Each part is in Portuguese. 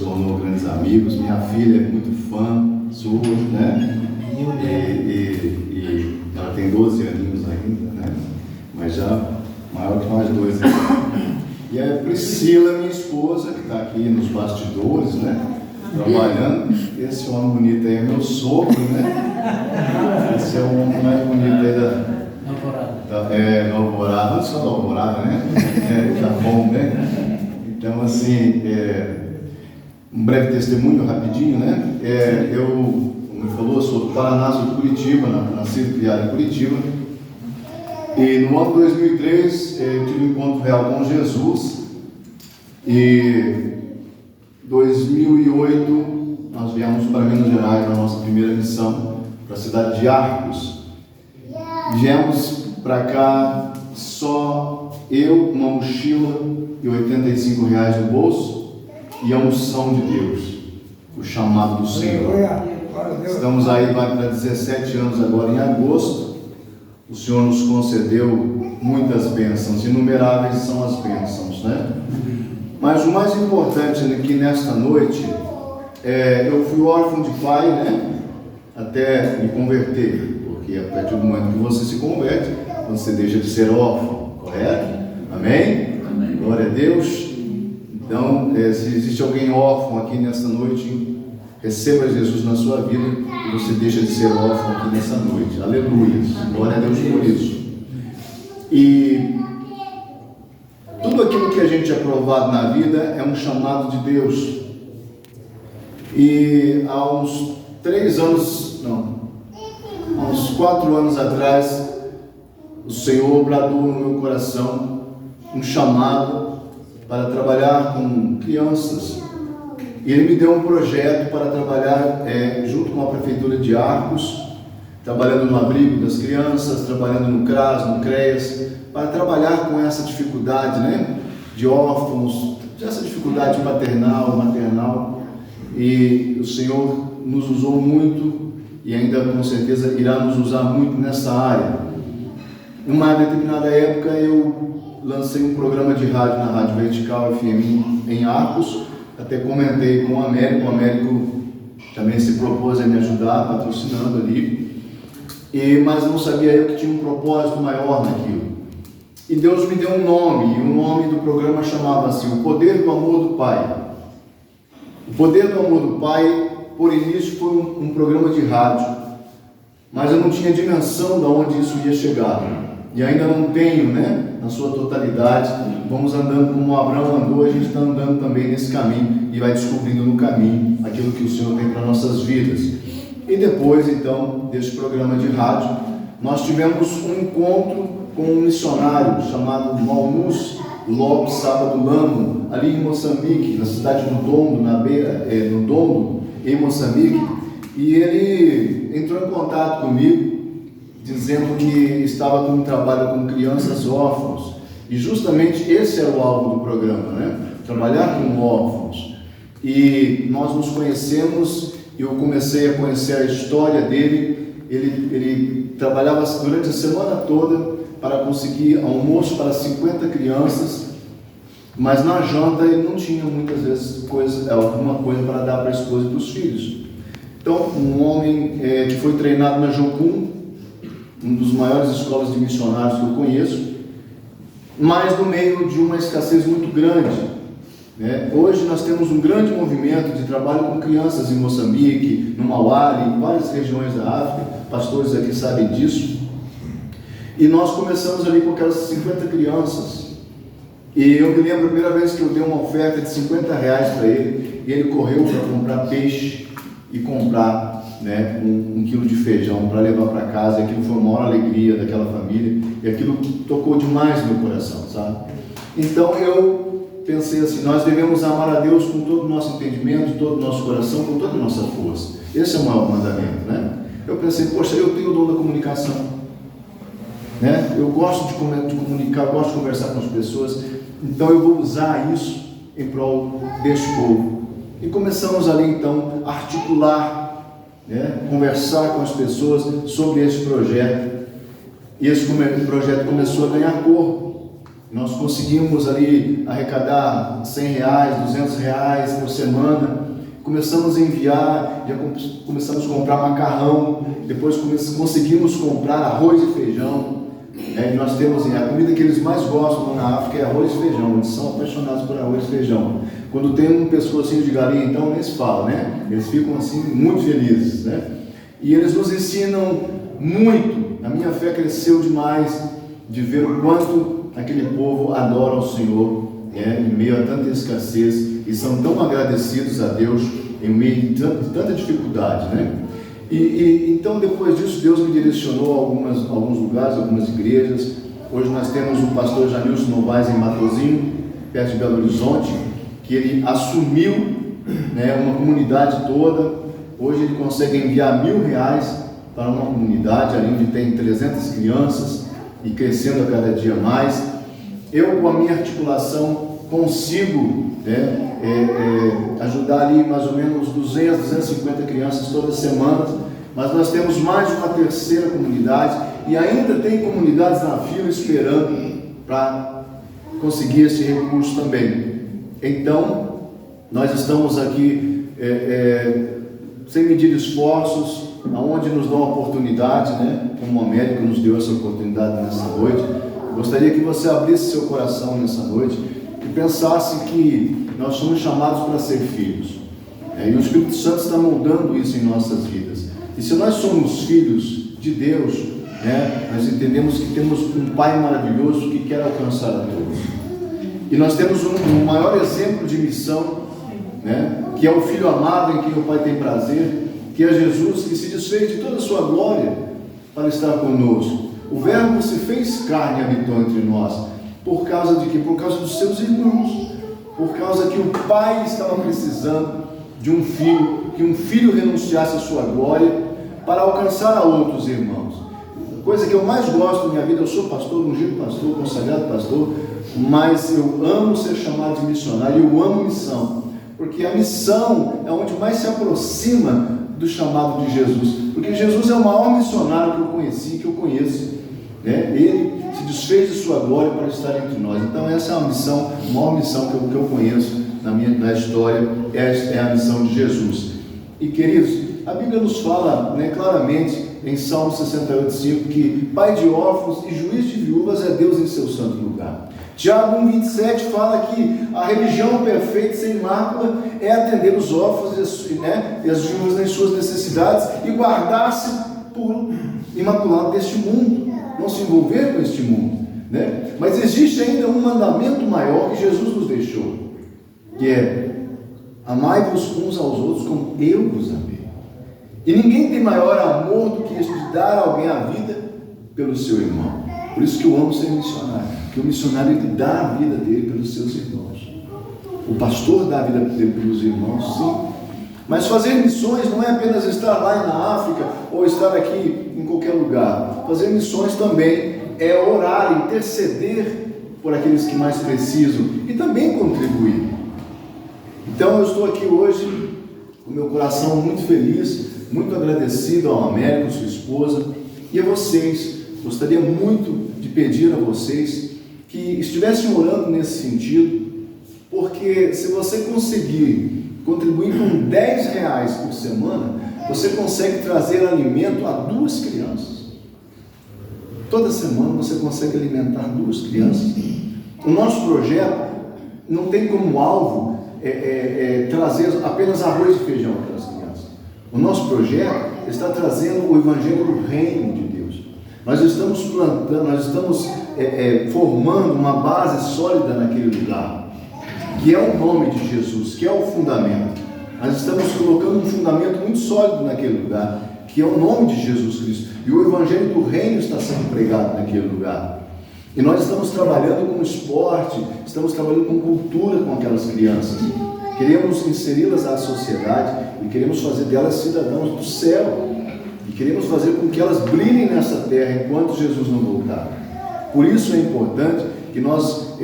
tornou grandes amigos. Minha filha é muito fã sua, né? E ela tem 12 aninhos ainda, né? Mas já maior que nós dois. E a Priscila, minha esposa, que está aqui nos bastidores, né? Trabalhando. Esse homem bonito aí é meu sogro, né? Esse é o homem mais bonito aí da Alvorada. Não só da Alvorada, né? Tá bom, né? Então, assim, um breve testemunho rapidinho, né? Como ele falou, eu sou do Paraná, sou de Curitiba, nascido e criado em Curitiba. E no ano 2003 eu tive um encontro real com Jesus. E 2008 nós viemos para Minas Gerais na nossa primeira missão, para a cidade de Arcos. Viemos para cá só eu, uma mochila e R$85 no bolso e a unção de Deus, o chamado do Senhor. Estamos aí, vai para 17 anos agora em agosto. O Senhor nos concedeu muitas bênçãos, inumeráveis são as bênçãos, né? Mas o mais importante aqui nesta noite, eu fui órfão de pai, né? Até me converter, porque a partir do momento que você se converte, você deixa de ser órfão, correto? Amém? Amém. Glória a Deus. Então, se existe alguém órfão aqui nesta noite, receba Jesus na sua vida e você deixa de ser órfão aqui nessa noite. Aleluia. Glória a Deus por isso. E tudo aquilo que a gente é provado na vida é um chamado de Deus. E há uns 4 anos atrás, o Senhor bradou no meu coração um chamado para trabalhar com crianças. E Ele me deu um projeto para trabalhar junto com a Prefeitura de Arcos, trabalhando no abrigo das crianças, trabalhando no CRAS, no CREAS, para trabalhar com essa dificuldade, né, de órfãos, essa dificuldade paternal, maternal. E o Senhor nos usou muito e ainda com certeza irá nos usar muito nessa área. Em uma determinada época eu lancei um programa de rádio na Rádio Vertical FM em Arcos. Até comentei com o Américo também se propôs a me ajudar, patrocinando ali. Mas não sabia eu que tinha um propósito maior naquilo. E Deus me deu um nome, e o nome do programa chamava-se O Poder do Amor do Pai. O Poder do Amor do Pai, por início, foi um programa de rádio, mas eu não tinha dimensão de onde isso ia chegar. E ainda não tenho, né, na sua totalidade. Vamos andando como Abraão andou, a gente está andando também nesse caminho e vai descobrindo no caminho aquilo que o Senhor tem para nossas vidas. E depois, então, desse programa de rádio, nós tivemos um encontro com um missionário chamado Malmus Lopes Sábado Lamo, ali em Moçambique, na cidade do Dondo, no Dondo, em Moçambique. E ele entrou em contato comigo, dizendo que estava com um trabalho com crianças órfãos, e justamente esse era o alvo do programa, né? Trabalhar com órfãos. E nós nos conhecemos, eu comecei a conhecer a história dele. Ele trabalhava durante a semana toda para conseguir almoço para 50 crianças, mas na janta ele não tinha muitas vezes alguma coisa para dar para a esposa e para os filhos. Então, um homem que foi treinado na Jocum, uma das maiores escolas de missionários que eu conheço, mas no meio de uma escassez muito grande, né? Hoje nós temos um grande movimento de trabalho com crianças em Moçambique, no Mauari, em várias regiões da África, pastores aqui sabem disso, e nós começamos ali com aquelas 50 crianças, e eu me lembro a primeira vez que eu dei uma oferta de R$50 para ele, e ele correu para comprar peixe e comprar, né, um quilo de feijão para levar para casa, e aquilo foi a maior alegria daquela família, e aquilo tocou demais no meu coração, sabe? Então eu pensei assim, nós devemos amar a Deus com todo o nosso entendimento, todo o nosso coração, com toda a nossa força. Esse é o maior mandamento, né? Eu pensei, poxa, eu tenho o dom da comunicação, né? Eu gosto de comunicar, eu gosto de conversar com as pessoas, então eu vou usar isso em prol deste povo. E começamos ali então a articular, né, conversar com as pessoas sobre esse projeto. E esse projeto começou a ganhar corpo. Nós conseguimos ali arrecadar R$100, R$200 por semana. Começamos a enviar, já começamos a comprar macarrão, depois conseguimos comprar arroz e feijão. Nós temos a comida que eles mais gostam na África é arroz e feijão. Eles são apaixonados por arroz e feijão. Quando tem um pescocinho de galinha, então nem se fala, né? Eles ficam assim muito felizes, né? E eles nos ensinam muito. A minha fé cresceu demais de ver o quanto aquele povo adora o Senhor, em meio a tanta escassez, e são tão agradecidos a Deus em meio a tanta dificuldade, né? Então, depois disso, Deus me direcionou a alguns lugares, algumas igrejas. Hoje nós temos o pastor Janilson Novaes em Matozinho, perto de Belo Horizonte, que ele assumiu, uma comunidade toda. Hoje ele consegue enviar R$1.000 para uma comunidade ali onde tem 300 crianças e crescendo a cada dia mais. Eu, com a minha articulação, consigo ajudar ali mais ou menos 200, 250 crianças todas as semanas, mas nós temos mais de uma terceira comunidade e ainda tem comunidades na fila esperando para conseguir esse recurso também. Então, nós estamos aqui sem medir esforços, aonde nos dão a oportunidade, como o Américo nos deu essa oportunidade nessa noite. Eu gostaria que você abrisse seu coração nessa noite e pensasse que nós somos chamados para ser filhos, e o Espírito Santo está moldando isso em nossas vidas. E se nós somos filhos de Deus, nós entendemos que temos um Pai maravilhoso que quer alcançar a todos. E nós temos um maior exemplo de missão, que é o Filho amado em quem o Pai tem prazer, que é Jesus, que se desfez de toda a sua glória para estar conosco. O Verbo se fez carne e habitou entre nós. Por causa de quê? Por causa dos seus irmãos. Por causa que o Pai estava precisando de um filho, que um filho renunciasse à sua glória para alcançar a outros irmãos. Coisa que eu mais gosto na minha vida, eu sou pastor, ungido pastor, consagrado pastor, mas eu amo ser chamado de missionário, eu amo missão, porque a missão é onde mais se aproxima do chamado de Jesus, porque Jesus é o maior missionário que eu conheci, que eu conheço, ele se desfez de sua glória para estar entre nós. Então essa é a missão, a maior missão que eu conheço na história, é a missão de Jesus. E queridos, a Bíblia nos fala claramente em Salmo 68,5 que Pai de órfãos e juiz de viúvas é Deus em seu santo lugar. Tiago 1,27 fala que a religião perfeita, sem mácula, é atender os órfãos e as viúvas nas suas necessidades e guardar-se puro, imaculado deste mundo, não se envolver com este mundo, Mas existe ainda um mandamento maior que Jesus nos deixou, que é: amai-vos uns aos outros como eu vos amei. E ninguém tem maior amor do que este de dar a alguém a vida pelo seu irmão. Por isso que eu amo ser missionário, porque o missionário ele dá a vida dele pelos seus irmãos. O pastor dá a vida dele pelos irmãos, sim. Mas fazer missões não é apenas estar lá na África ou estar aqui em qualquer lugar. Fazer missões também é orar, interceder por aqueles que mais precisam e também contribuir. Então eu estou aqui hoje com meu coração muito feliz, muito agradecido ao Américo, sua esposa, e a vocês. Gostaria muito de pedir a vocês que estivessem orando nesse sentido, porque se você conseguir contribuir com R$10 por semana, você consegue trazer alimento a 2 crianças. Toda semana você consegue alimentar 2 crianças. O nosso projeto não tem como alvo trazer apenas arroz e feijão para as crianças. O nosso projeto está trazendo o Evangelho do Reino de Deus. Nós estamos plantando, nós estamos formando uma base sólida naquele lugar, que é o nome de Jesus, que é o fundamento. Nós estamos colocando um fundamento muito sólido naquele lugar, que é o nome de Jesus Cristo. E o Evangelho do Reino está sendo pregado naquele lugar. E nós estamos trabalhando com esporte, estamos trabalhando com cultura com aquelas crianças. Queremos inseri-las à sociedade e queremos fazer delas cidadãos do céu. E queremos fazer com que elas brilhem nessa terra enquanto Jesus não voltar. Por isso é importante que nós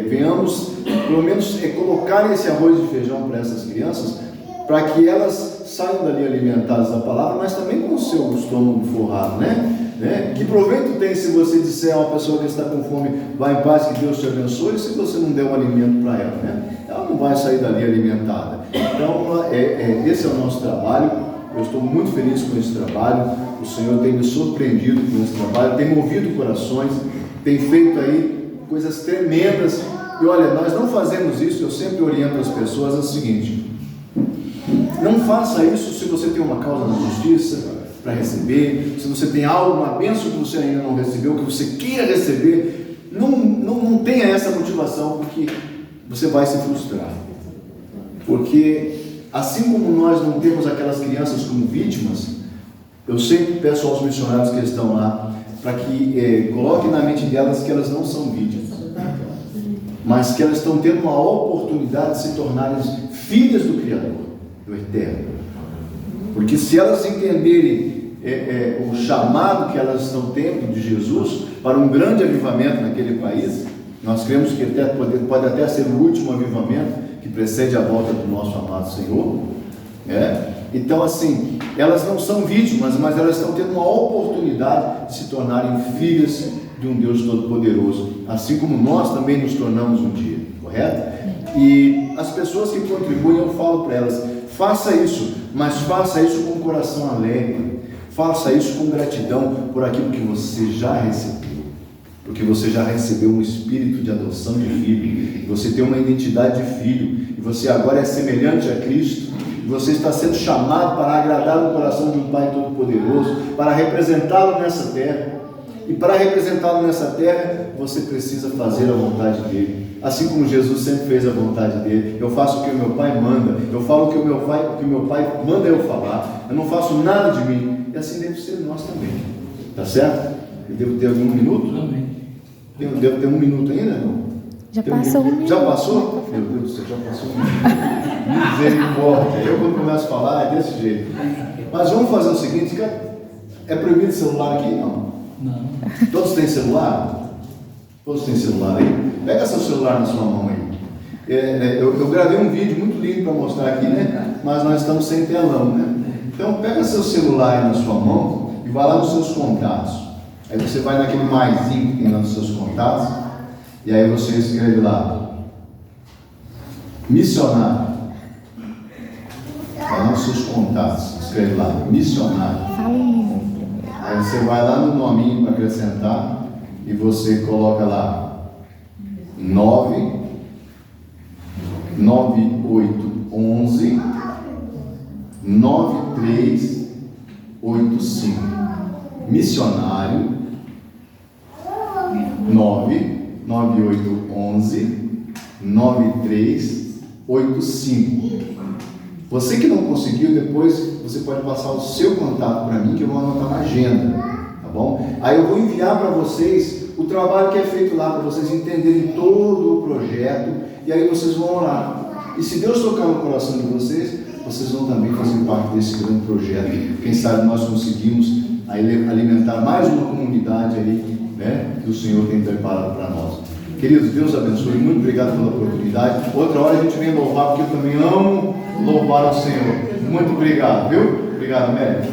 venhamos, pelo menos, colocar esse arroz e feijão para essas crianças, para que elas saiam dali alimentadas da palavra, mas também com o seu estômago forrado, né? Que proveito tem se você disser a uma pessoa que está com fome, vai em paz, que Deus te abençoe, se você não der um alimento para ela, né? Ela não vai sair dali alimentada. Então, esse é o nosso trabalho. Eu estou muito feliz com esse trabalho. O Senhor tem me surpreendido com esse trabalho, tem movido corações, tem feito aí coisas tremendas. E olha, nós não fazemos isso, eu sempre oriento as pessoas, é o seguinte: não faça isso se você tem uma causa na justiça para receber, se você tem algo, uma bênção que você ainda não recebeu, que você queira receber. Não tenha essa motivação, porque você vai se frustrar. Porque assim como nós não temos aquelas crianças como vítimas, eu sempre peço aos missionários que estão lá, para que coloquem na mente delas que elas não são vítimas, mas que elas estão tendo uma oportunidade de se tornarem filhas do Criador, do Eterno. Porque se elas entenderem o chamado que elas estão tendo de Jesus para um grande avivamento naquele país, nós cremos que pode até ser o último avivamento que precede a volta do nosso amado Senhor. Então, assim, elas não são vítimas, mas elas estão tendo uma oportunidade de se tornarem filhas de um Deus Todo-Poderoso, assim como nós também nos tornamos um dia, correto? E as pessoas que contribuem, eu falo para elas: faça isso, mas faça isso com o coração alegre, faça isso com gratidão por aquilo que você já recebeu, porque você já recebeu um espírito de adoção de filho, você tem uma identidade de filho, e você agora é semelhante a Cristo, e você está sendo chamado para agradar o coração de um Pai Todo-Poderoso, para representá-lo nessa terra. E para representá-lo nessa terra, você precisa fazer a vontade dele, assim como Jesus sempre fez a vontade dele. Eu faço o que o meu Pai manda, eu falo o que o meu pai manda eu falar, eu não faço nada de mim. E assim deve ser nós também, tá certo? Eu devo ter algum minuto? Amém. Devo ter um minuto ainda, não? Já passou um minuto. Já passou? Meu Deus do céu, já passou um minuto. Misericórdia. Eu, quando começo a falar, é desse jeito. Mas vamos fazer o seguinte: é proibido celular aqui? Não. Não. Todos têm celular? Todos têm celular aí? Pega seu celular na sua mão aí. Eu gravei um vídeo muito lindo para mostrar aqui, né? Mas nós estamos sem telão, né? Então pega seu celular aí na sua mão e vai lá nos seus contatos. Aí você vai naquele maisinho que tem lá nos seus contatos, e aí você escreve lá: missionário. Vai lá nos seus contatos, escreve lá: missionário. Fala um minuto primeiro. Aí você vai lá no nominho para acrescentar e você coloca lá 9811 9385. Missionário 99811 9385. Você que não conseguiu, depois você pode passar o seu contato para mim, que eu vou anotar na agenda, tá bom? Aí eu vou enviar para vocês o trabalho que é feito lá, para vocês entenderem todo o projeto, e aí vocês vão orar. E se Deus tocar no coração de vocês, vocês vão também fazer parte desse grande projeto. Quem sabe nós conseguimos alimentar mais uma comunidade aí, né, que o Senhor tem preparado para nós. Queridos, Deus abençoe, muito obrigado pela oportunidade. Outra hora a gente vem louvar, porque eu também amo louvar ao Senhor. Muito obrigado, viu? Obrigado, Mary.